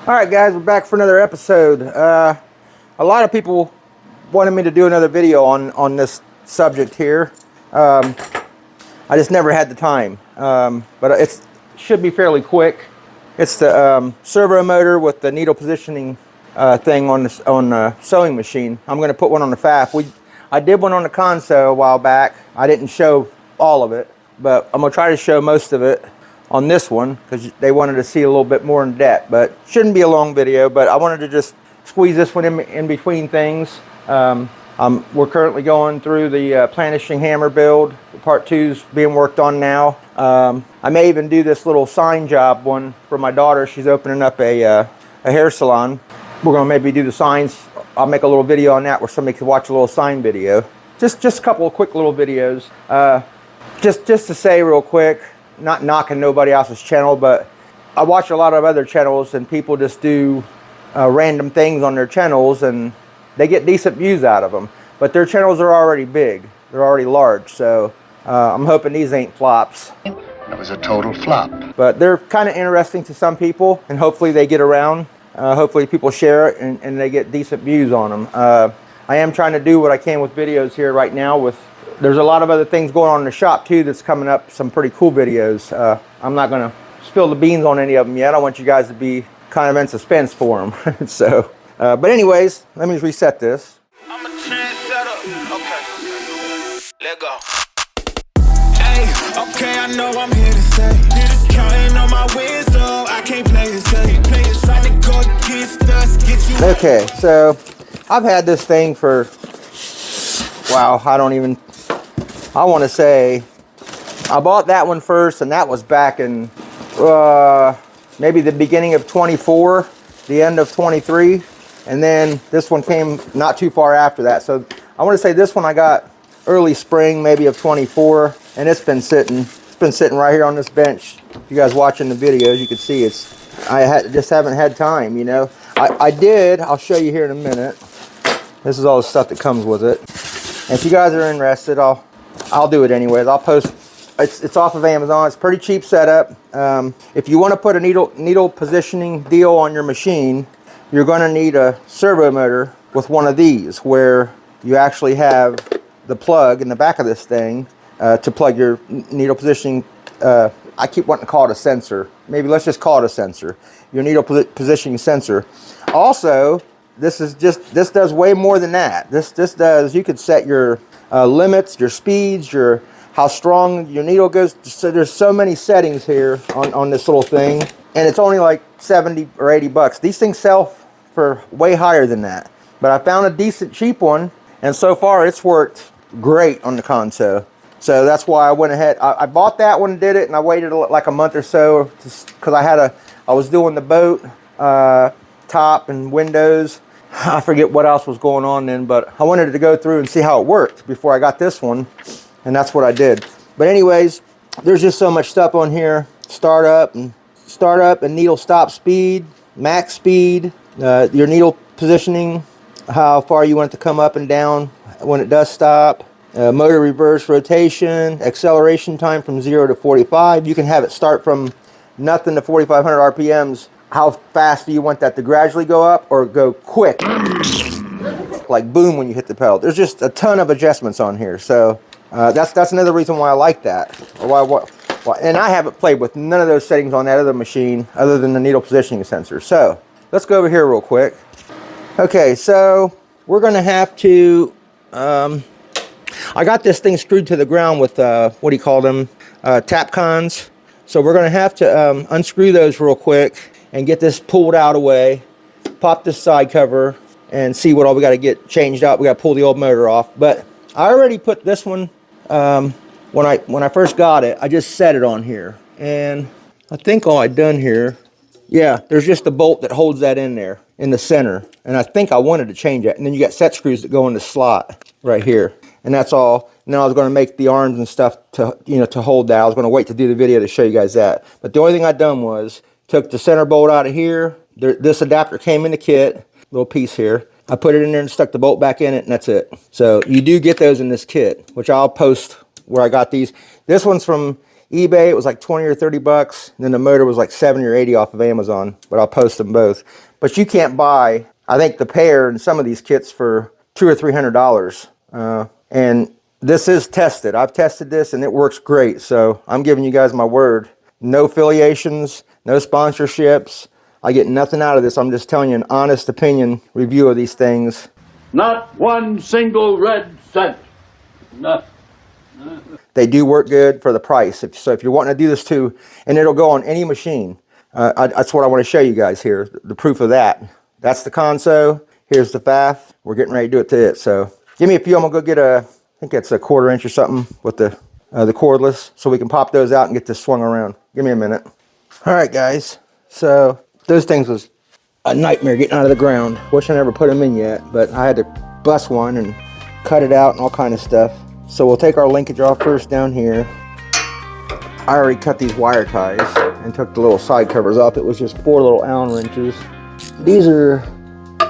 All right, guys, we're back for another episode. A lot of people wanted me to do another video on this subject here. I just never had the time, but it should be fairly quick. It's the servo motor with the needle positioning thing on the sewing machine. I'm going to put one on the pfaff. I did one on the console a while back. I didn't show all of it, but I'm going to try to show most of it on this one because they wanted to see a little bit more in depth, but shouldn't be a long video. But I wanted to just squeeze this one in between things. We're currently going through the planishing hammer build. Part 2's being worked on now. I may even do this little sign job one for my daughter. She's opening up a hair salon. We're gonna maybe do the signs. I'll make a little video on that where somebody could watch a little sign video. Just a couple of quick little videos. Just to say real quick, not knocking nobody else's channel, but I watch a lot of other channels and people just do random things on their channels and they get decent views out of them. But their channels are already big. They're already large. So I'm hoping these ain't flops. That was a total flop. But they're kind of interesting to some people and hopefully they get around. Hopefully people share it and they get decent views on them. I am trying to do what I can with videos here right now. There's a lot of other things going on in the shop too that's coming up, some pretty cool videos. I'm not going to spill the beans on any of them yet. I want you guys to be kind of in suspense for them. So, but anyways, let me reset this. I'm a trendsetter. Okay. Let go. Hey, okay, I know I'm here to stay. Counting on my wins, so I can't play it safe. Play it try to go against us, get you. Okay, so I've had this thing for, wow, I want to say, I bought that one first, and that was back in maybe the beginning of 24, the end of 23, and then this one came not too far after that. So I want to say this one I got early spring, maybe of 24, and it's been sitting right here on this bench. If you guys watching the videos, you can see just haven't had time, you know. I'll show you here in a minute. This is all the stuff that comes with it. And if you guys are interested, I'll do it anyways. I'll post. It's off of Amazon. It's a pretty cheap setup. If you want to put a needle positioning deal on your machine, you're going to need a servo motor with one of these, where you actually have the plug in the back of this thing to plug your needle positioning. I keep wanting to call it a sensor. Maybe let's just call it a sensor. Your needle positioning sensor. Also, this does way more than that. This does. You could set your limits, your speeds, how strong your needle goes. So there's so many settings here on this little thing, and it's only like 70 or 80 bucks. These things sell for way higher than that. But I found a decent cheap one, and so far it's worked great on the console. So that's why I went ahead. I bought that one, did it, and I waited like a month or so because I was doing the boat top and windows. I forget what else was going on then, but I wanted to go through and see how it worked before I got this one, and that's what I did. But anyways, there's just so much stuff on here. Start up and needle stop speed, max speed, your needle positioning, how far you want it to come up and down when it does stop, motor reverse rotation, acceleration time from 0 to 45. You can have it start from nothing to 4,500 RPMs. How fast do you want that to gradually go up or go quick? Like boom when you hit the pedal. There's just a ton of adjustments on here. So that's another reason why I like that. Or and I haven't played with none of those settings on that other machine other than the needle positioning sensor. So let's go over here real quick. Okay, so we're going to have to... I got this thing screwed to the ground with, what do you call them? Tap cons. So we're going to have to unscrew those real quick and get this pulled out of the way, pop this side cover, and see what all we got to get changed out. We got to pull the old motor off. But I already put this one, when I first got it, I just set it on here. And I think all I've done here, yeah, there's just a bolt that holds that in there, in the center. And I think I wanted to change that. And then you got set screws that go in the slot right here. And that's all. And then I was going to make the arms and stuff to hold that. I was going to wait to do the video to show you guys that. But the only thing I done was took the center bolt out of here. This adapter came in the kit, little piece here. I put it in there and stuck the bolt back in it, and that's it. So you do get those in this kit, which I'll post where I got these. This one's from eBay, it was like 20 or 30 bucks. And then the motor was like 70 or 80 off of Amazon, but I'll post them both. But you can't buy, I think, the pair in some of these kits for $200 or $300. And this is tested. I've tested this and it works great. So I'm giving you guys my word. No affiliations, no sponsorships. I get nothing out of this. I'm just telling you an honest opinion review of these things. Not one single red cent. No. They do work good for the price. So if you're wanting to do this too, and it'll go on any machine. That's what I want to show you guys here. The proof of that. That's the console. Here's the pfaff. We're getting ready to do it to it. So give me a few. I'm going to go get I think that's a 1/4 inch or something with the cordless, so we can pop those out and get this swung around. Give me a minute. All right, guys. So those things was a nightmare getting out of the ground. Wish I never put them in yet, but I had to bust one and cut it out and all kind of stuff. So we'll take our linkage off first down here. I already cut these wire ties and took the little side covers off. It was just 4 little Allen wrenches. These are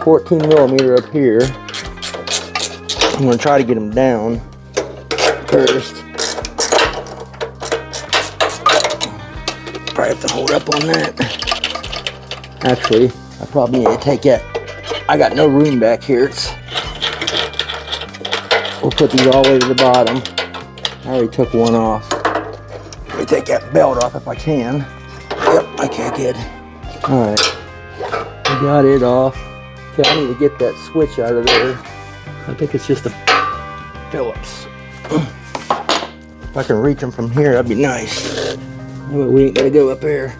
14 millimeter up here. I'm going to try to get them down first. Probably have to hold up on that. Actually, I probably need to take that. I got no room back here. We'll put these all the way to the bottom. I already took one off. Let me take that belt off if I can. Yep, okay, good. Alright. I got it off. Okay, I need to get that switch out of there. I think it's just a Phillips. If I can reach them from here, that'd be nice. But we ain't gotta go up there.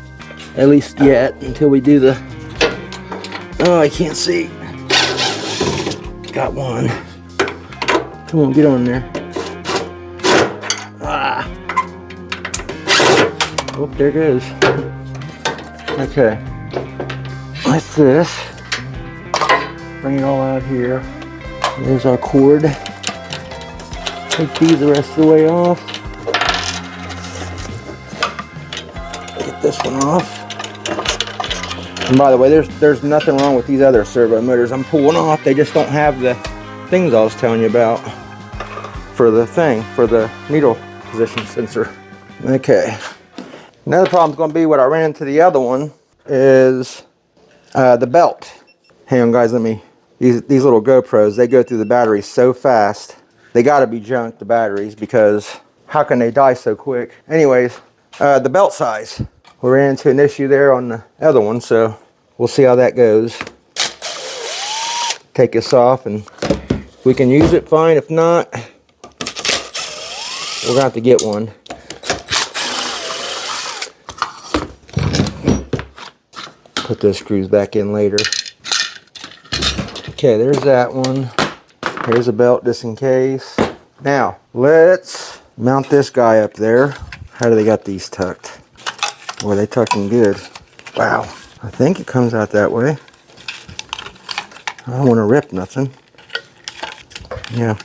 At least yet, until we do the... Oh, I can't see. Got one. Come on, get on there. Ah. Oh, there it goes. Okay. That's this. Bring it all out here. There's our cord. Take these the rest of the way off. Get this one off. And by the way, there's nothing wrong with these other servo motors I'm pulling off. They just don't have the things I was telling you about for the needle position sensor. Okay. Another problem's going to be what I ran into the other one is the belt. Hang on, guys. These little GoPros, they go through the batteries so fast. They got to be junk, the batteries, because how can they die so quick? Anyways, the belt size. We ran into an issue there on the other one, so we'll see how that goes. Take this off, and we can use it fine. If not, we're going to have to get one. Put those screws back in later. Okay, there's that one. Here's a belt just in case. Now, let's mount this guy up there. How do they got these tucked? Boy, they tucked them good. Wow. I think it comes out that way. I don't want to rip nothing. Yeah.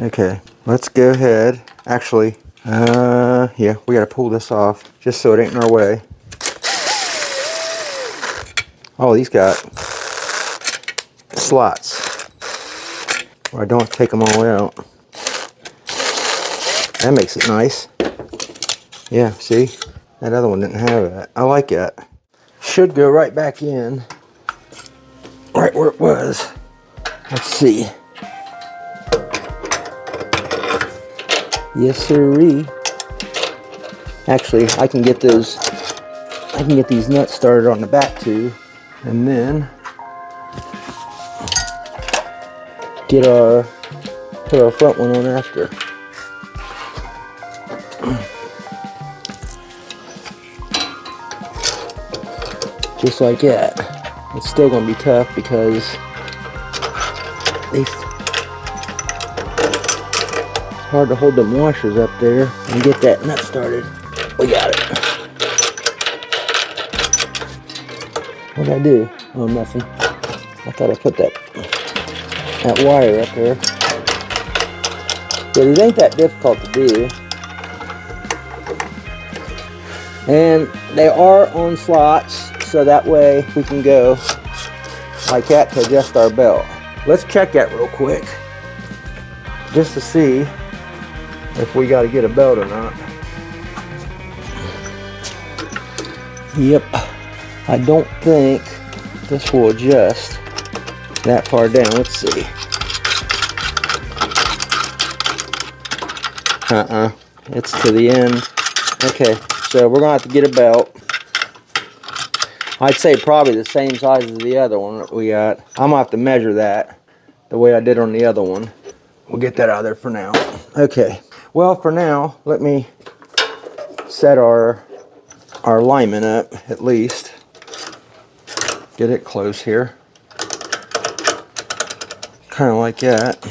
Okay. Let's go ahead. Actually, yeah, we got to pull this off just so it ain't in our way. Oh, these got slots. Or I don't take them all the way out. That makes it nice. Yeah, see? That other one didn't have that. I like that. Should go right back in. Right where it was. Let's see. Yes, sirree. Actually, I can get these nuts started on the back too. And then put our front one on after. Just like that. It's still going to be tough because it's hard to hold them washers up there and get that nut started. We got it. What did I do? Oh, nothing. I thought I put that wire up there. But it ain't that difficult to do. And they are on slots, so that way we can go like that to adjust our belt. Let's check that real quick, just to see if we got to get a belt or not. Yep. I don't think this will adjust that far down. Let's see. It's to the end. Okay, so we're gonna have to get a belt. I'd say probably the same size as the other one that we got. I'm gonna have to measure that the way I did on the other one. We'll get that out of there for now. Okay, well for now, let me set our alignment up at least. Get it close here. Kind of like that.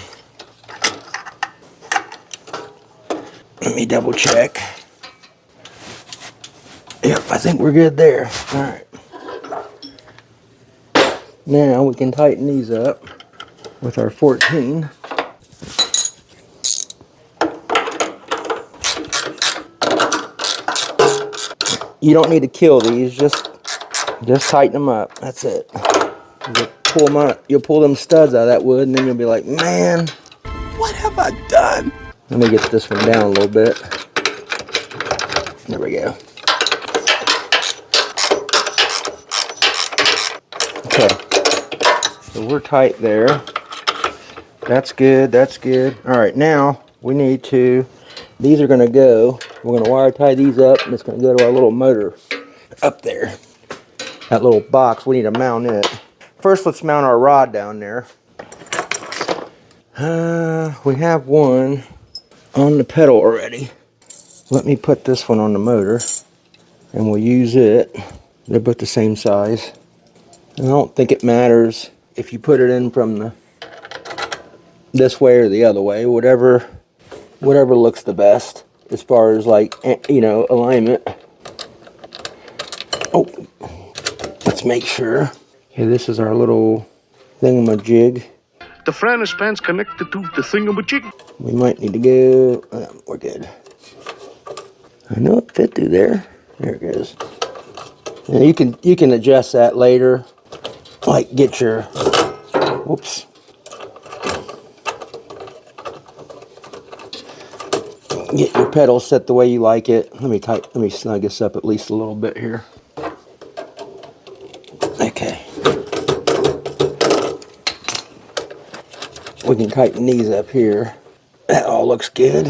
Let me double check. Yep, I think we're good there. All right. Now we can tighten these up with our 14. You don't need to kill these, just tighten them up. That's it. You'll pull them studs out of that wood, and then you'll be like, man, what have I done? Let me get this one down a little bit. There we go. Okay, so we're tight there. That's good, that's good. All right, now we need to, these are gonna go, we're gonna wire tie these up, and it's gonna go to our little motor up there. That little box, we need to mount it. First, let's mount our rod down there. We have one on the pedal already. Let me put this one on the motor, and we'll use it. They're both the same size. I don't think it matters if you put it in from this way or the other way, whatever looks the best as far as, like, you know, alignment. Oh, let's make sure. Okay, this is our little thingamajig. The Fran span's connected to the thingamajig. We might need to go. We're good. I know it fit through there. There it goes. Now you can adjust that later. Like get your, whoops. Get your pedals set the way you like it. Let me snug this up at least a little bit here. Okay. We can tighten these up here. That all looks good.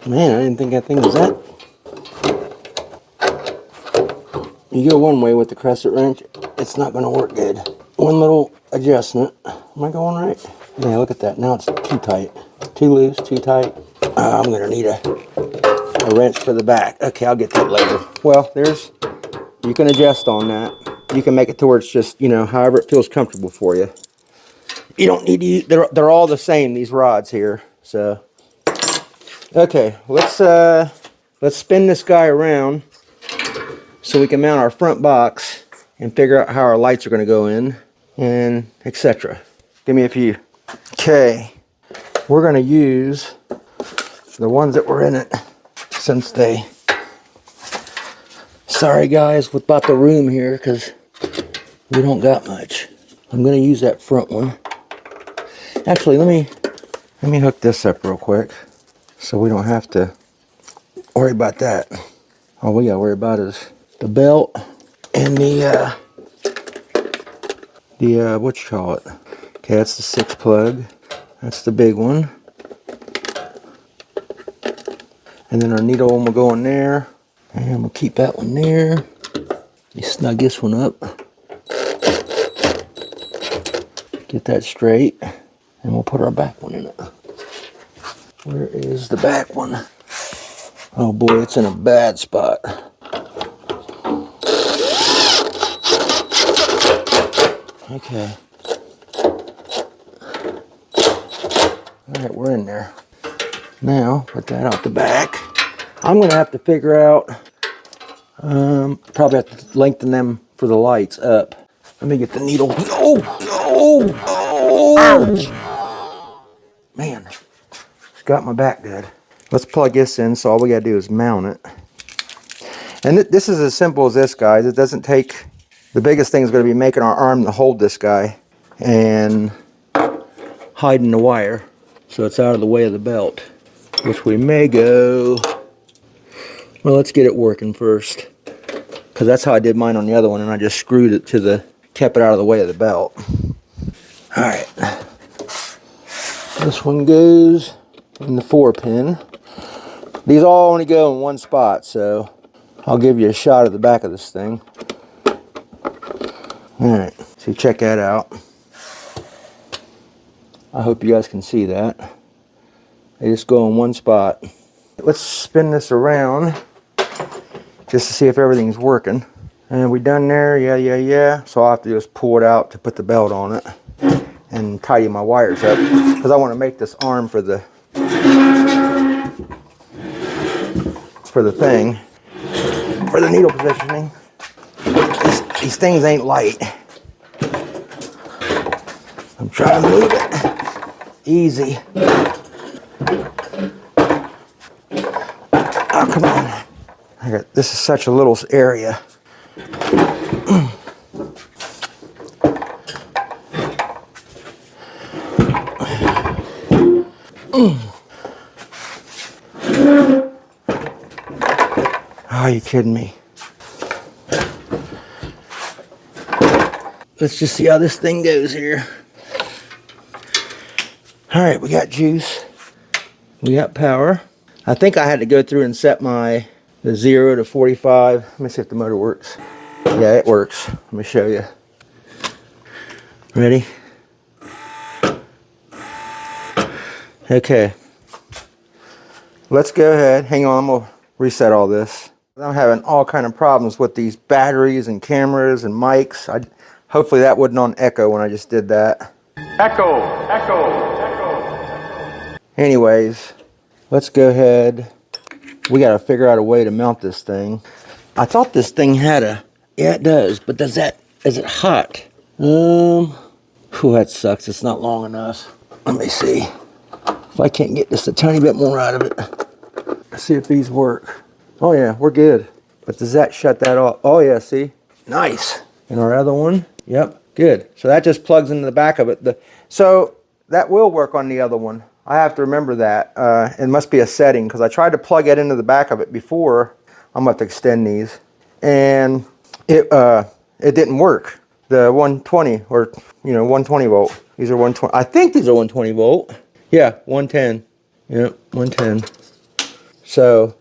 Man, I didn't think that thing was that. You go one way with the crescent wrench, it's not going to work good. One little adjustment. Am I going right? Yeah, look at that. Now it's too tight. Too loose, too tight. I'm going to need a wrench for the back. Okay, I'll get that later. Well, you can adjust on that. You can make it to where it's just, you know, however it feels comfortable for you. You don't need to use, they're all the same, these rods here. So, okay, let's spin this guy around so we can mount our front box and figure out how our lights are going to go in and etc. Give me a few. Okay, we're going to use the ones that were in it since they, sorry guys about the room here because we don't got much. I'm going to use that front one. Actually, let me hook this up real quick so we don't have to worry about that. All we got to worry about is the belt and the what you call it. Okay, that's the 6 plug. That's the big one. And then our needle one will go in there. And we'll keep that one there. You snug this one up. Get that straight. And we'll put our back one in it. Where is the back one? Oh boy, it's in a bad spot. Okay. Alright, we're in there. Now, put that out the back. I'm going to have to figure out, probably have to lengthen them for the lights up. Let me get the needle. No! Man, it's got my back good. Let's plug this in, so all we got to do is mount it. And this is as simple as this, guys. It doesn't take, the biggest thing is going to be making our arm to hold this guy. And hiding the wire so it's out of the way of the belt, which we may go. Well, let's get it working first, because that's how I did mine on the other one, and I just screwed it to the, kept it out of the way of the belt. All right, this one goes in the 4-pin. These all only go in one spot, so I'll give you a shot of the back of this thing. All right, so check that out. I hope you guys can see that. They just go in one spot. Let's spin this around just to see if everything's working. And we done there? Yeah. So I'll have to just pull it out to put the belt on it and tidy my wires up, because I want to make this arm for the thing, for the needle positioning. These things ain't light. I'm trying to move it easy. Oh, come on. This is such a little area. Oh, you kidding me? Let's just see how this thing goes here. All right, we got juice. We got power. I think I had to go through and set the 0 to 45. Let me see if the motor works. Yeah, it works. Let me show you. Ready? Okay. Let's go ahead. Hang on, I'm gonna reset all this. I'm having all kind of problems with these batteries and cameras and mics. Hopefully that wasn't on echo when I just did that. Echo. Anyways, let's go ahead. We gotta figure out a way to mount this thing. I thought this thing had a, yeah it does, but is it hot? Whew, that sucks, it's not long enough. Let me see if I can't get just a tiny bit more out of it. Let's see if these work. Oh yeah, we're good. But does that shut that off? Oh yeah, see? Nice. And our other one, yep, good. So that just plugs into the back of it. So that will work on the other one. I have to remember that. It must be a setting, because I tried to plug it into the back of it before. I'm about to extend these, and it didn't work. The 120, or 120 volt. These are 120. I think these are 120 volt. Yeah, 110. Yep, 110. So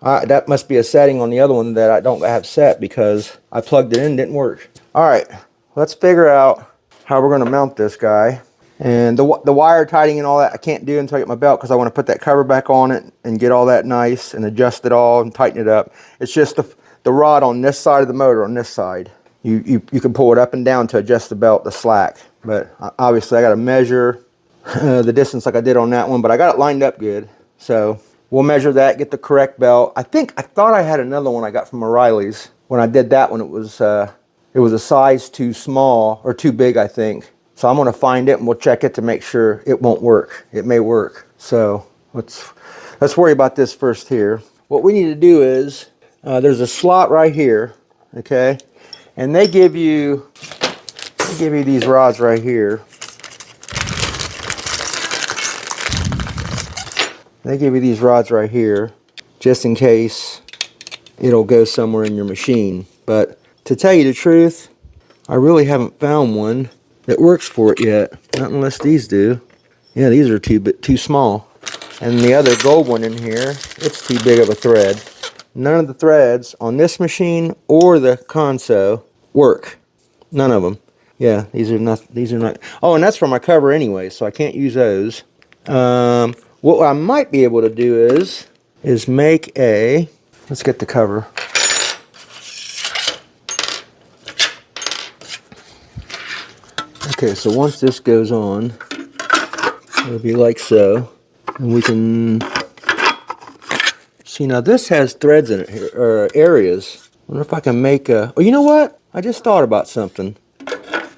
that must be a setting on the other one that I don't have set, because I plugged it in, didn't work. All right, let's figure out how we're going to mount this guy. And the wire tightening and all that I can't do until I get my belt, because I want to put that cover back on it and get all that nice and adjust it all and tighten it up. It's just the rod on this side of the motor, on this side. You can pull it up and down to adjust the belt, the slack. But obviously I got to measure the distance like I did on that one, but I got it lined up good. So we'll measure that, get the correct belt. I thought I had another one I got from O'Reilly's. When I did that one, it was a size too small, or too big, I think. So I'm going to find it and we'll check it to make sure it won't work. It may work. So let's worry about this first here. What we need to do is, there's a slot right here, okay? And they give you these rods right here. They give you these rods right here, just in case it'll go somewhere in your machine. But to tell you the truth, I really haven't found one that works for it yet. Not unless these do. Yeah, these are too small. And the other gold one in here, it's too big of a thread. None of the threads on this machine or the console work. None of them. Yeah, these are not. Oh, and that's for my cover anyway, so I can't use those. What I might be able to do is make a. Let's get the cover. Okay, so once this goes on, it'll be like so, and we can see now. This has threads in it here, or areas. I wonder if I can make a. Oh, you know what? I just thought about something.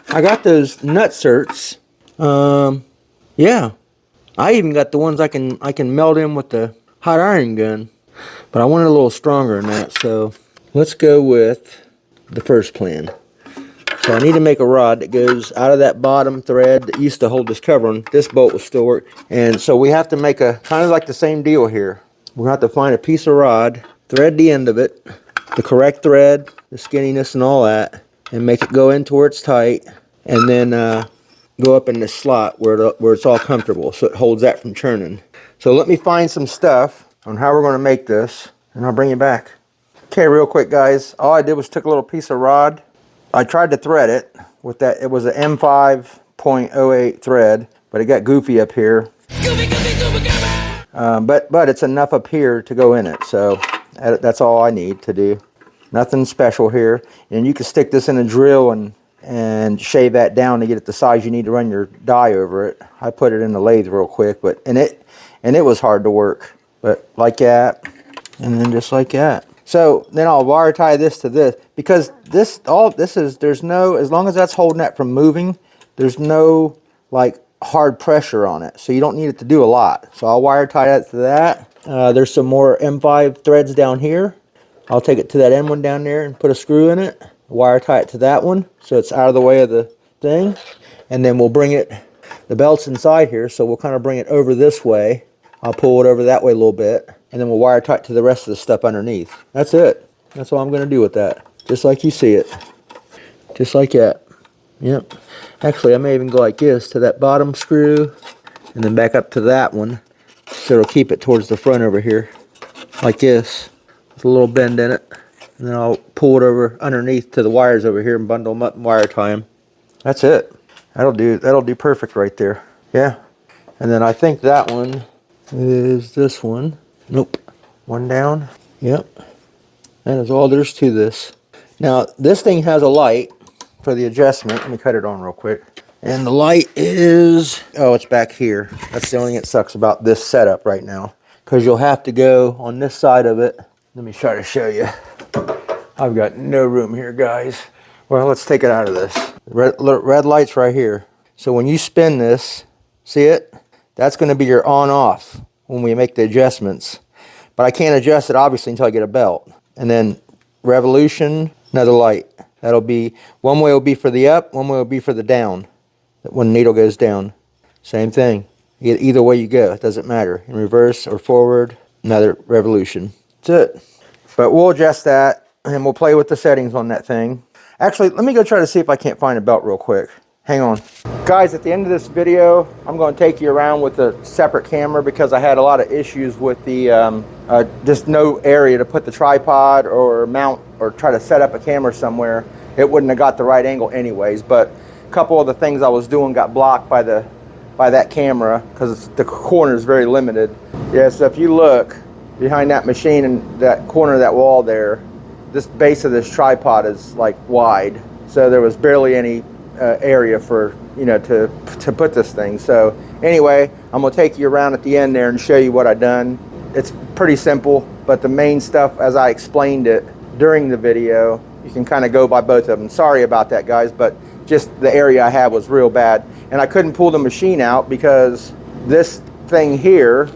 I got those nutserts. Yeah, I even got the ones I can melt in with the hot iron gun, but I want it a little stronger than that. So let's go with the first plan. So I need to make a rod that goes out of that bottom thread that used to hold this cover on. This bolt will still work. And so we have to make a, kind of like the same deal here. We're going to have to find a piece of rod, thread the end of it, the correct thread, the skinniness and all that, and make it go in to where it's tight, and then go up in this slot where it's all comfortable, so it holds that from churning. So let me find some stuff on how we're going to make this, and I'll bring you back. Okay, real quick, guys. All I did was took a little piece of rod. I tried to thread it with that. It was an M5.08 thread, but it got goofy up here. But it's enough up here to go in it, so that's all I need to do. Nothing special here. And you can stick this in a drill and shave that down to get it the size you need to run your die over it. I put it in the lathe real quick, and it was hard to work. But like that, and then just like that. So then I'll wire tie this to this, because there's no, as long as that's holding that from moving, there's no like hard pressure on it. So you don't need it to do a lot. So I'll wire tie that to that. There's some more M5 threads down here. I'll take it to that end one down there and put a screw in it. Wire tie it to that one so it's out of the way of the thing. And then we'll bring it, the belt's inside here, so we'll kind of bring it over this way. I'll pull it over that way a little bit, and then we'll wire tie it to the rest of the stuff underneath. That's it. That's all I'm going to do with that. Just like you see it. Just like that. Yep. Actually, I may even go like this to that bottom screw, and then back up to that one, so it'll keep it towards the front over here. Like this. With a little bend in it. And then I'll pull it over underneath to the wires over here and bundle them up and wire tie them. That's it. That'll do perfect right there. Yeah. And then I think that one is this one. Nope. One down. Yep. That is all there's to this. Now, this thing has a light for the adjustment. Let me cut it on real quick. And the light is, oh, it's back here. That's the only thing that sucks about this setup right now, because you'll have to go on this side of it. Let me try to show you. I've got no room here, guys. Well, let's take it out of this. Red light's right here. So when you spin this, see it? That's going to be your on-off when we make the adjustments. But I can't adjust it, obviously, until I get a belt. And then revolution, another light. That'll be, one way will be for the up, one way will be for the down. When the needle goes down. Same thing. Either way you go, it doesn't matter. In reverse or forward, another revolution. That's it. But we'll adjust that, and we'll play with the settings on that thing. Actually, let me go try to see if I can't find a belt real quick. Hang on. Guys, at the end of this video, I'm going to take you around with a separate camera, because I had a lot of issues with the just no area to put the tripod or mount or try to set up a camera somewhere. It wouldn't have got the right angle anyways, but a couple of the things I was doing got blocked by that camera, because the corner is very limited. Yeah, so if you look behind that machine and that corner of that wall there, this base of this tripod is like wide, so there was barely any area for, you know, to put this thing. So anyway, I'm gonna take you around at the end there and show you what I done. It's pretty simple, but the main stuff, as I explained it during the video, you can kind of go by both of them. Sorry about that, guys, but just the area I had was real bad, and I couldn't pull the machine out because this thing here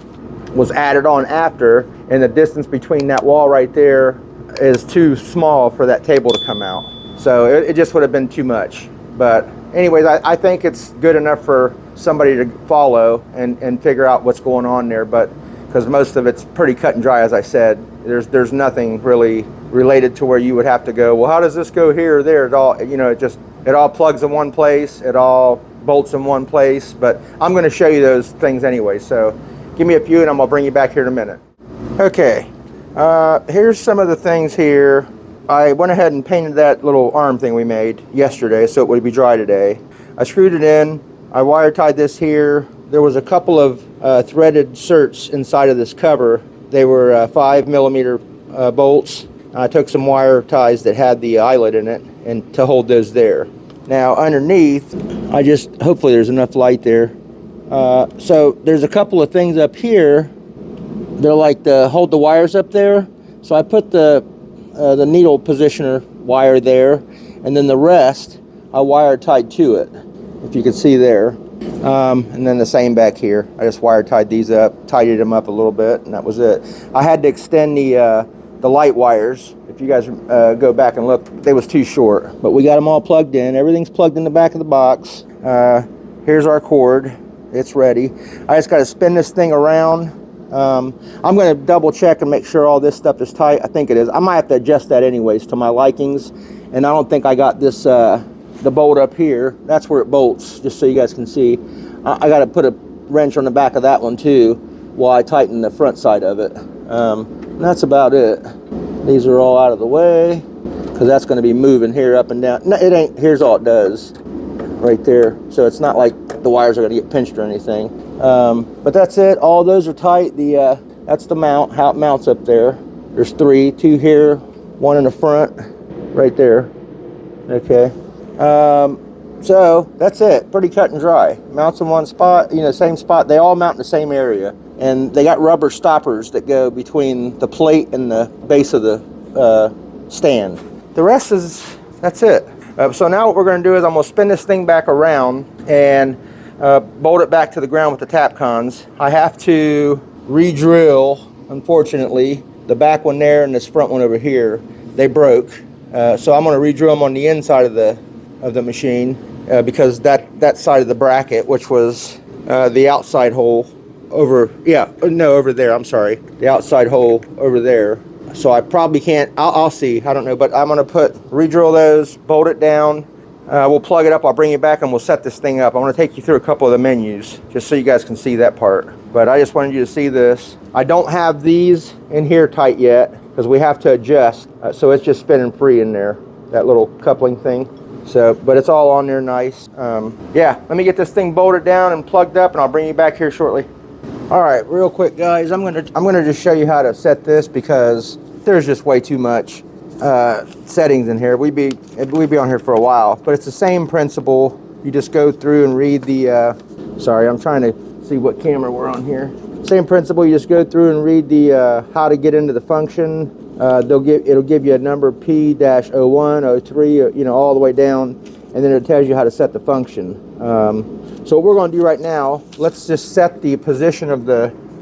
was added on after, and the distance between that wall right there is too small for that table to come out. So it just would have been too much. But anyways, I think it's good enough for somebody to follow and figure out what's going on there. But because most of it's pretty cut and dry, as I said, there's nothing really related to where you would have to go, well, how does this go here or there? It all, you know, it all plugs in one place, it all bolts in one place. But I'm going to show you those things anyway. So give me a few and I'm going to bring you back here in a minute. Okay, here's some of the things here. I went ahead and painted that little arm thing we made yesterday so it would be dry today. I screwed it in. I wire tied this here. There was a couple of threaded certs inside of this cover. They were 5mm bolts. I took some wire ties that had the eyelet in it and to hold those there. Now underneath, hopefully there's enough light there. So there's a couple of things up here. They're like to hold the wires up there. So I put the needle positioner wire there, and then the rest I wire tied to it, if you can see there. And then the same back here. I just wire tied these up, tidied them up a little bit, and that was it. I had to extend the light wires. If you guys go back and look, they was too short. But we got them all plugged in. Everything's plugged in the back of the box. Here's our cord. It's ready. I just got to spin this thing around. I'm going to double check and make sure all this stuff is tight. I think it is. I might have to adjust that anyways to my likings. And I don't think I got this, the bolt up here. That's where it bolts, just so you guys can see. I got to put a wrench on the back of that one too while I tighten the front side of it. That's about it. These are all out of the way because that's going to be moving here up and down. No, it ain't. Here's all it does right there. So it's not like the wires are going to get pinched or anything. But that's it. All those are tight. That's the mount, how it mounts up there. There's 3, 2 here, 1 in the front, right there. Okay. So that's it. Pretty cut and dry. Mounts in one spot, same spot. They all mount in the same area. And they got rubber stoppers that go between the plate and the base of the stand. The rest that's it. So now what we're going to do is I'm going to spin this thing back around and bolt it back to the ground with the tap cons. I have to re-drill, unfortunately, the back one there and this front one over here. They broke. So I'm going to re-drill them on the inside of the machine because that side of the bracket, which was the outside hole over there, I'm sorry, the outside hole over there. So I probably can't, I'll see, I don't know, but I'm going to re-drill those, bolt it down, we'll plug it up, I'll bring you back and we'll set this thing up. I'm going to take you through a couple of the menus just so you guys can see that part. But I just wanted you to see this. I don't have these in here tight yet because we have to adjust, so it's just spinning free in there, that little coupling thing. So, but it's all on there nice. Yeah, let me get this thing bolted down and plugged up and I'll bring you back here shortly. All right, real quick guys, I'm gonna just show you how to set this because there's just way too much settings in here. We'd be on here for a while, but it's the same principle. You just go through and read the sorry, I'm trying to see what camera we're on here. Same principle, you just go through and read the how to get into the function. It'll give you a number P-01, 03, all the way down, and then it tells you how to set the function. So what we're going to do right now, let's just set the position of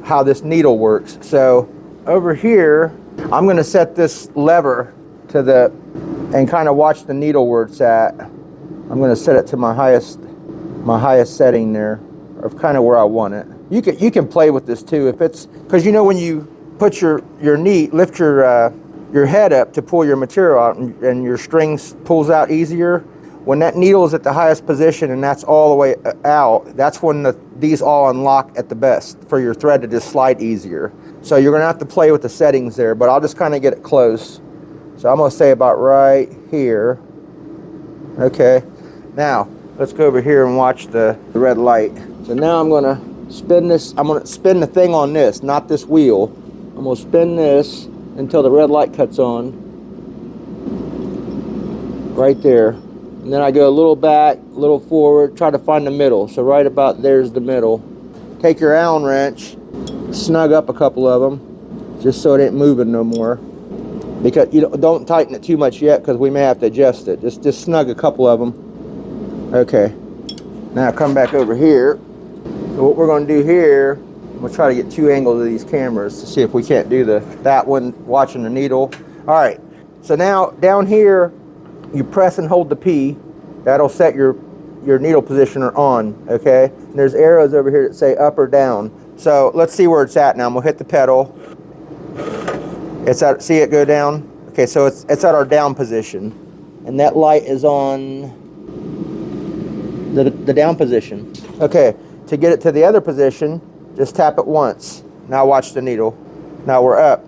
how this needle works. So over here, I'm going to set this lever to and kind of watch the needle where it's at. I'm going to set it to my highest setting there, of kind of where I want it. You can play with this too if it's, because when you put lift your head up to pull your material out and your strings pulls out easier. When that needle is at the highest position and that's all the way out, that's when these all unlock at the best for your thread to just slide easier. So you're gonna have to play with the settings there, but I'll just kind of get it close. So I'm gonna say about right here. Okay, now let's go over here and watch the red light. So now I'm gonna spin this, I'm gonna spin the thing on this, not this wheel. I'm gonna spin this until the red light cuts on. Right there. And then I go a little back, a little forward, try to find the middle. So right about there's the middle. Take your Allen wrench, snug up a couple of them, just so it ain't moving no more. Because don't tighten it too much yet because we may have to adjust it. Just snug a couple of them. Okay. Now come back over here. So what we're going to do here, we'll try to get 2 angles of these cameras to see if we can't do that one watching the needle. All right. So now down here, you press and hold the P. That'll set your needle positioner on, okay? And there's arrows over here that say up or down. So let's see where it's at now. I'm gonna hit the pedal. See it go down? Okay, so it's at our down position. And that light is on the down position. Okay, to get it to the other position, just tap it once. Now watch the needle. Now we're up.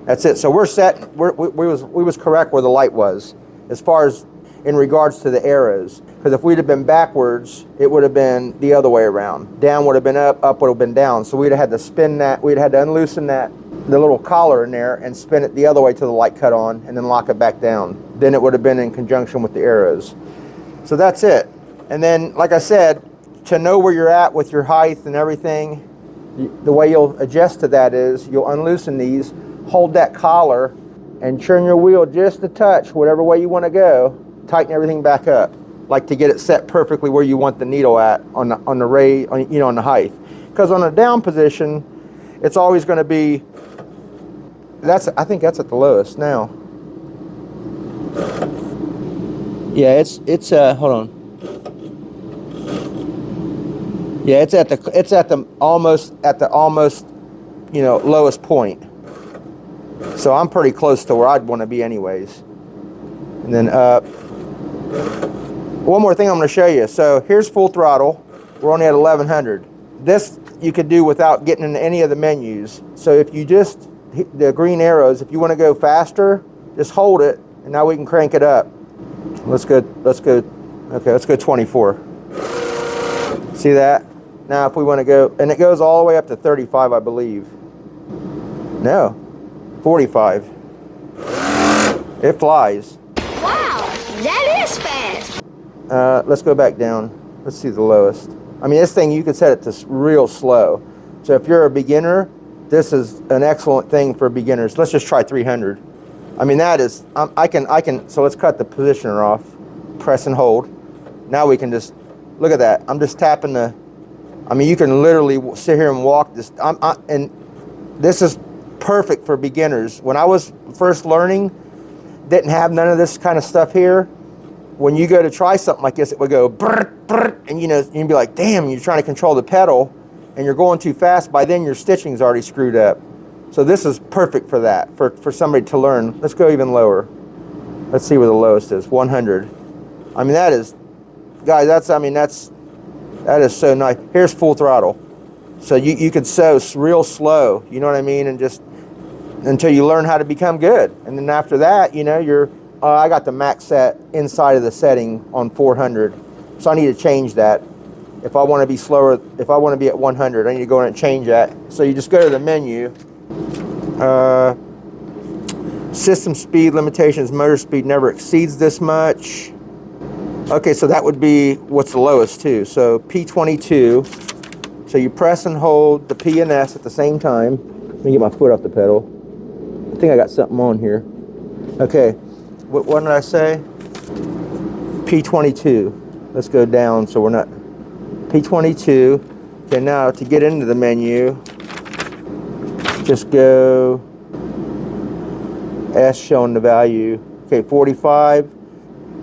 That's it. So we're set. We was correct where the light was, as far as in regards to the arrows. Because if we'd have been backwards, it would have been the other way around. Down would have been up, up would have been down. So we'd have had to spin that, we'd had to unloosen the little collar in there and spin it the other way till the light cut on and then lock it back down. Then it would have been in conjunction with the arrows. So that's it. And then, like I said, to know where you're at with your height and everything, the way you'll adjust to that is you'll unloosen these, hold that collar, and turn your wheel just a touch, whatever way you want to go, tighten everything back up, like to get it set perfectly where you want the needle at on the height. Because on a down position, it's always going to be, I think that's at the lowest now. Yeah, it's hold on. Yeah, it's at the almost you know, lowest point. So I'm pretty close to where I'd want to be anyways. And then up. One more thing I'm going to show you. So here's full throttle. We're only at 1100. This you could do without getting into any of the menus. So if you just hit the green arrows, if you want to go faster, just hold it, and now we can crank it up. Let's go. Okay, let's go 24. See that? Now if we want to go, and it goes all the way up to 35, I believe. No, 45. It flies. Wow, that is fast. Let's go back down. Let's see the lowest. I mean, this thing, you could set it to real slow. So if you're a beginner, this is an excellent thing for beginners. Let's just try 300. I mean, that is, I can, so let's cut the positioner off. Press and hold. Now we can just, look at that. I'm just tapping the, I mean, you can literally sit here and walk this. And this is perfect for beginners. When I was first learning, didn't have none of this kind of stuff here. When you go to try something like this, it would go brr, brr, and you know, you'd be like, damn, you're trying to control the pedal and you're going too fast. By then your stitching's already screwed up. So this is perfect for that, for somebody to learn. Let's go even lower. Let's see where the lowest is, 100. I mean, that is, guys, that is so nice. Here's full throttle. So you could sew real slow, you know what I mean? And just until you learn how to become good. And then after that, you know, you're, I got the max set inside of the setting on 400. So I need to change that. If I want to be slower, if I want to be at 100, I need to go in and change that. So you just go to the menu. System speed limitations, motor speed never exceeds this much. Okay, so that would be what's the lowest too. So P22. So you press and hold the P and S at the same time. Let me get my foot off the pedal. I think I got something on here. Okay, what did I say? P22. Let's go down so we're not. P22. Okay, now to get into the menu, just go S showing the value. Okay, 45.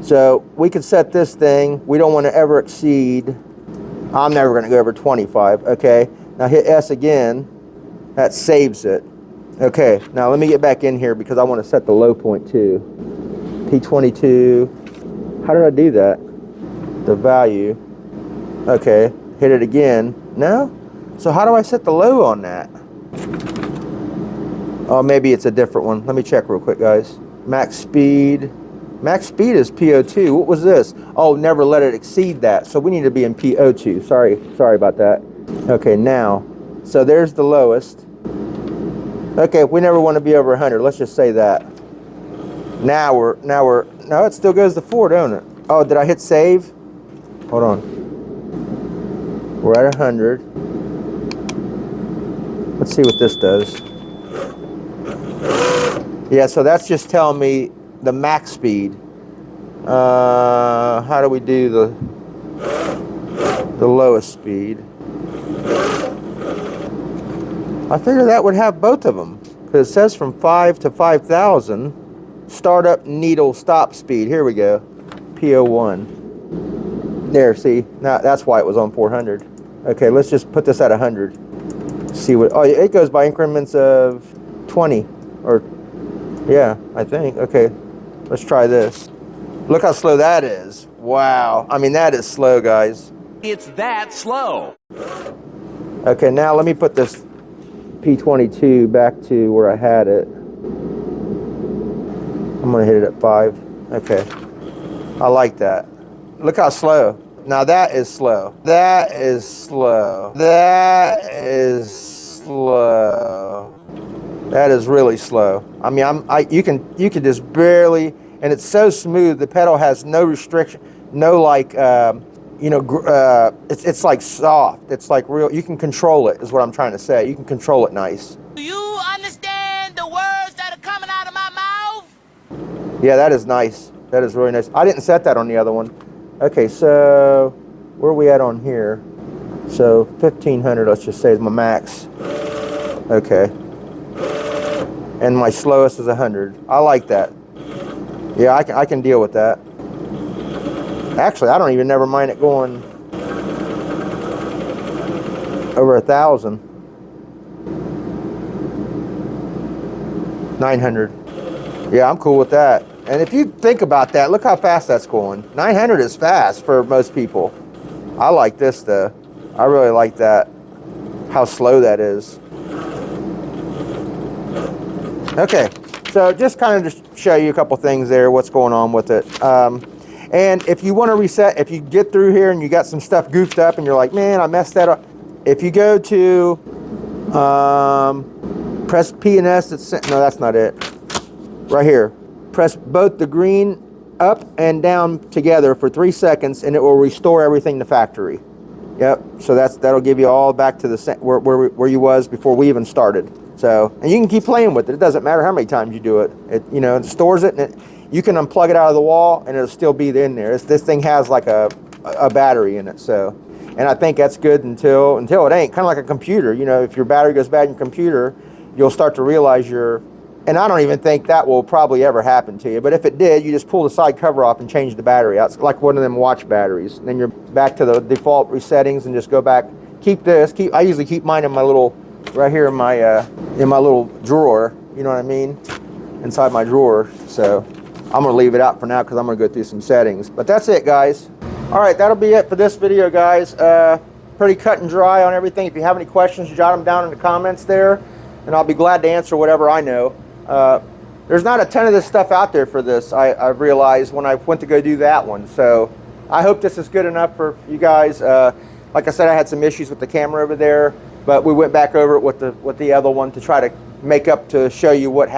So we could set this thing. We don't want to ever exceed. I'm never going to go over 25. Okay, now hit S again. That saves it. Okay, now let me get back in here because I want to set the low point too. P22. How did I do that? The value. Okay, hit it again. No? So how do I set the low on that? Oh, maybe it's a different one. Let me check real quick, guys. Max speed. Max speed is PO2. What was this? Oh, never let it exceed that. So we need to be in PO2. Sorry about that. Okay, now. So there's the lowest. Okay, we never want to be over 100. Let's just say that. Now we're, no, it still goes to 4, don't it? Oh, did I hit save? Hold on. We're at 100. Let's see what this does. Yeah, so that's just telling me the max speed. How do we do the lowest speed? I figure that would have both of them because it says from 5 to 5,000. Startup needle stop speed. Here we go. PO1. There, see? Now that's why it was on 400. Okay, let's just put this at 100. See what, oh, it goes by increments of 20 or, yeah, I think. Okay, let's try this. Look how slow that is. Wow. I mean, that is slow, guys. It's that slow. Okay, now let me put this P22 back to where I had it. I'm gonna hit it at 5. Okay, I like that. Look how slow. Now that is slow. That is slow. That is slow. That is really slow. I mean, you can just barely, and it's so smooth. The pedal has no restriction, no like, you know, it's like soft. It's like real. You can control it. Is what I'm trying to say. You can control it nice. Do you understand the words that are coming out of my mouth? Yeah, that is nice. That is really nice. I didn't set that on the other one. Okay, so where are we at on here? So 1500, let's just say, is my max. Okay. And my slowest is 100. I like that. Yeah, I can deal with that. Actually, I don't even never mind it going over 1,000. 900. Yeah, I'm cool with that. And if you think about that, look how fast that's going. 900 is fast for most people. I like this though. I really like that. How slow that is. Okay, so just kind of to show you a couple things there, what's going on with it. And if you want to reset, if you get through here and you got some stuff goofed up and you're like, man, I messed that up. If you go to press P and S, no, that's not it. Right here. Press both the green up and down together for 3 seconds and it will restore everything to factory. Yep, so that'll give you all back to the where you was before we even started. So, and you can keep playing with it. It doesn't matter how many times you do it. It stores it, and you can unplug it out of the wall, and it'll still be in there. This thing has like a battery in it. So, and I think that's good until it ain't. Kind of like a computer. If your battery goes bad in your computer, you'll start to realize and I don't even think that will probably ever happen to you. But if it did, you just pull the side cover off and change the battery out. It's like one of them watch batteries. And then you're back to the default resettings and just go back. I usually keep mine in my little, right here in my little drawer. You know what I mean? Inside my drawer. So I'm gonna leave it out for now because I'm gonna go through some settings. But that's it, guys. All right, that'll be it for this video, guys. Pretty cut and dry on everything. If you have any questions, jot them down in the comments there, and I'll be glad to answer whatever I know. There's not a ton of this stuff out there for this, I've realized when I went to go do that one. So I hope this is good enough for you guys. Like I said, I had some issues with the camera over there, but we went back over it with the other one to try to make up to show you what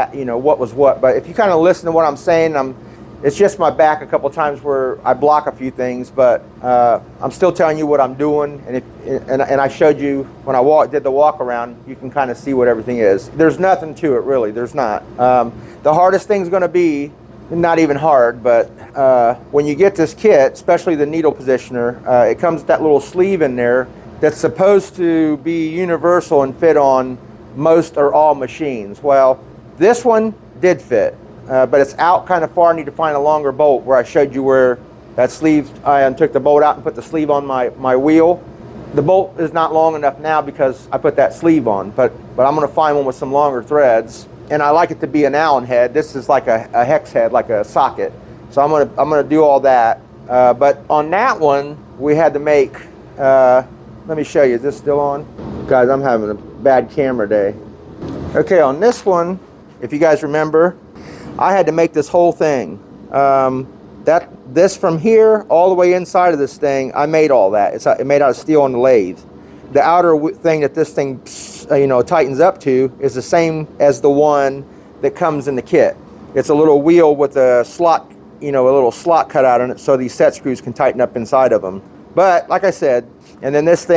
was what. But if you kind of listen to what I'm saying, it's just my back a couple times where I block a few things, but I'm still telling you what I'm doing, and I showed you when I did the walk around. You can kind of see what everything is. There's nothing to it really. There's not. The hardest thing's going to be, not even hard, but when you get this kit, especially the needle positioner, it comes with that little sleeve in there that's supposed to be universal and fit on most or all machines. Well, this one did fit. But it's out kind of far. I need to find a longer bolt where I showed you where that sleeve, I took the bolt out and put the sleeve on my wheel. The bolt is not long enough now because I put that sleeve on, but I'm going to find one with some longer threads. And I like it to be an Allen head. This is like a hex head, like a socket. So I'm gonna do all that. But on that one, we had to make, let me show you, is this still on? Guys, I'm having a bad camera day. Okay, on this one, if you guys remember, I had to make this whole thing. This from here all the way inside of this thing, I made all that. It's made out of steel on the lathe. The outer thing that this thing, tightens up to is the same as the one that comes in the kit. It's a little wheel with a slot, a little slot cut out in it, so these set screws can tighten up inside of them. But like I said, and then this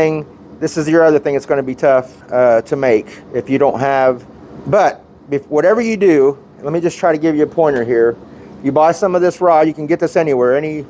is your other thing. It's going to be tough to make if you don't have. But whatever you do. Let me just try to give you a pointer here. You buy some of this rod, you can get this anywhere, any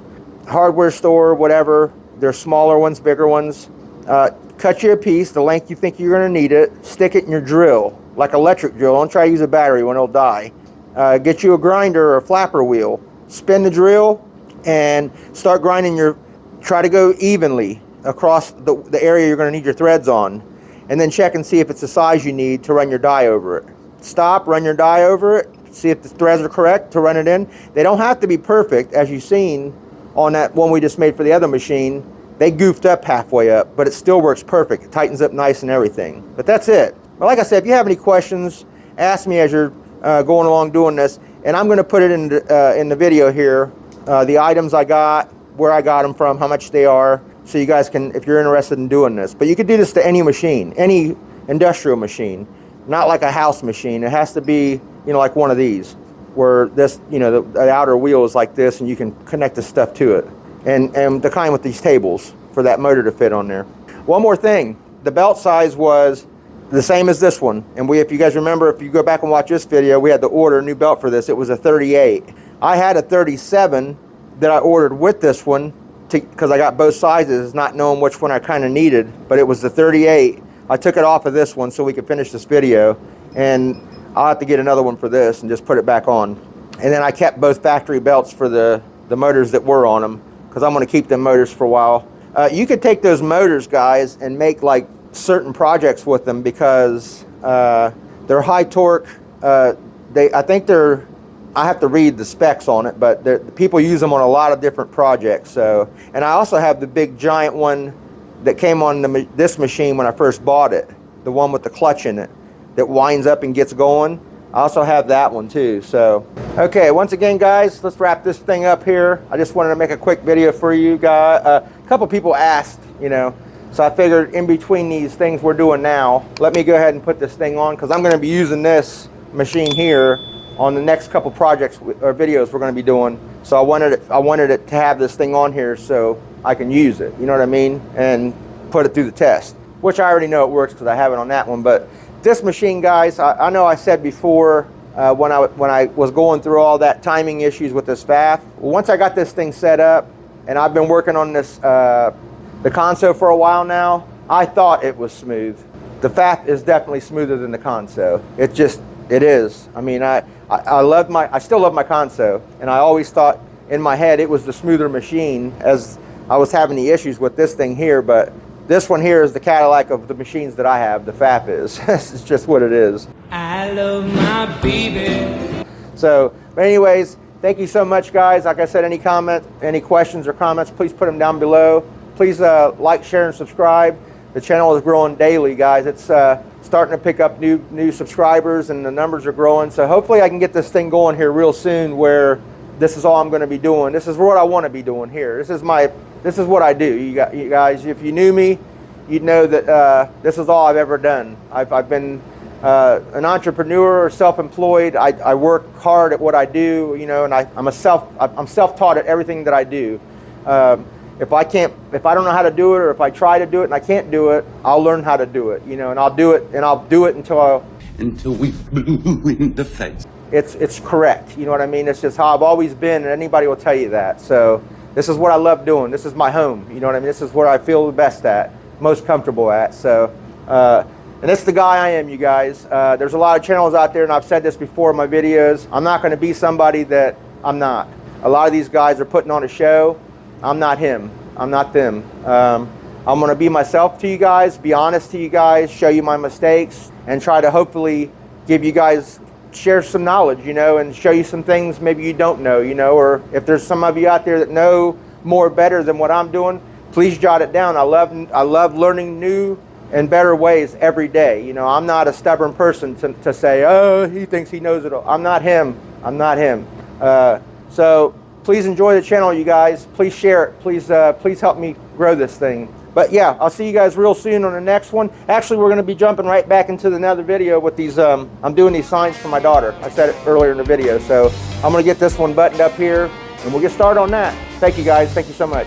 hardware store, whatever. There's smaller ones, bigger ones. Cut you a piece, the length you think you're going to need it, stick it in your drill, like electric drill. Don't try to use a battery when it'll die. Get you a grinder or a flapper wheel. Spin the drill and start grinding try to go evenly across the area you're going to need your threads on. And then check and see if it's the size you need to run your die over it. Stop, run your die over it, see if the threads are correct to run it in. They don't have to be perfect, as you've seen on that one we just made for the other machine. They goofed up halfway up, but it still works perfect. It tightens up nice and everything. But that's it. But like I said, if you have any questions, ask me as you're going along doing this. And I'm going to put it in the video here, the items I got, where I got them from, how much they are, so you guys can, if you're interested in doing this. But you could do this to any machine, any industrial machine. Not like a house machine. It has to be, like one of these, where this, the outer wheel is like this, and you can connect the stuff to it. And the kind with these tables for that motor to fit on there. One more thing, the belt size was the same as this one. And if you guys remember, if you go back and watch this video, we had to order a new belt for this. It was a 38. I had a 37 that I ordered with this one because I got both sizes, not knowing which one I kind of needed, but it was the 38. I took it off of this one so we could finish this video, and I'll have to get another one for this and just put it back on. And then I kept both factory belts for the motors that were on them, because I'm going to keep them motors for a while. You could take those motors, guys, and make like certain projects with them, because they're high torque. I think they're, I have to read the specs on it, but the people use them on a lot of different projects. So, and I also have the big giant one that came on this machine when I first bought it, the one with the clutch in it that winds up and gets going. I also have that one too. So, okay, once again, guys, let's wrap this thing up here. I just wanted to make a quick video for you guys. A couple people asked, you know, so I figured in between these things we're doing now, let me go ahead and put this thing on, because I'm going to be using this machine here on the next couple projects or videos we're going to be doing. So I wanted it to have this thing on here so I can use it, you know what I mean, and put it through the test, which I already know it works because I have it on that one. But this machine, guys, I know I said before when I was going through all that timing issues with this pfaff, once I got this thing set up, and I've been working on this the console for a while now, I thought it was smooth. The pfaff is definitely smoother than the console. It is. I mean, I still love my console, and I always thought in my head it was the smoother machine, as I was having the issues with this thing here. But this one here is the Cadillac of the machines that I have. The pfaff is. It's just what it is. I love my baby. So, but anyways, thank you so much, guys. Like I said, any questions or comments, please put them down below. Please like, share, and subscribe. The channel is growing daily, guys. It's starting to pick up new subscribers, and the numbers are growing. So hopefully I can get this thing going here real soon, where this is all I'm going to be doing. This is what I want to be doing here. This is what I do. You guys, if you knew me, you'd know that this is all I've ever done. I've been an entrepreneur, self-employed. I work hard at what I do, you know, and I'm self-taught at everything that I do. If I don't know how to do it, or if I try to do it and I can't do it, I'll learn how to do it, you know, and I'll do it until we blew in the face. it's correct. You know what I mean? It's just how I've always been, and anybody will tell you that. So this is what I love doing. This is my home. You know what I mean? This is where I feel the best at, most comfortable at. So, and that's the guy I am, you guys. There's a lot of channels out there, and I've said this before in my videos. I'm not going to be somebody that I'm not. A lot of these guys are putting on a show. I'm not him. I'm not them. I'm going to be myself to you guys, be honest to you guys, show you my mistakes, and try to hopefully give you guys, share some knowledge, you know, and show you some things maybe you don't know, you know, or if there's some of you out there that know more better than what I'm doing, please jot it down. I love learning new and better ways every day. You know, I'm not a stubborn person to say, oh, he thinks he knows it all. I'm not him. I'm not him. So please enjoy the channel, you guys. Please share it. Please help me grow this thing. But yeah, I'll see you guys real soon on the next one. Actually, we're going to be jumping right back into another video with these. I'm doing these signs for my daughter. I said it earlier in the video. So I'm going to get this one buttoned up here, and we'll get started on that. Thank you, guys. Thank you so much.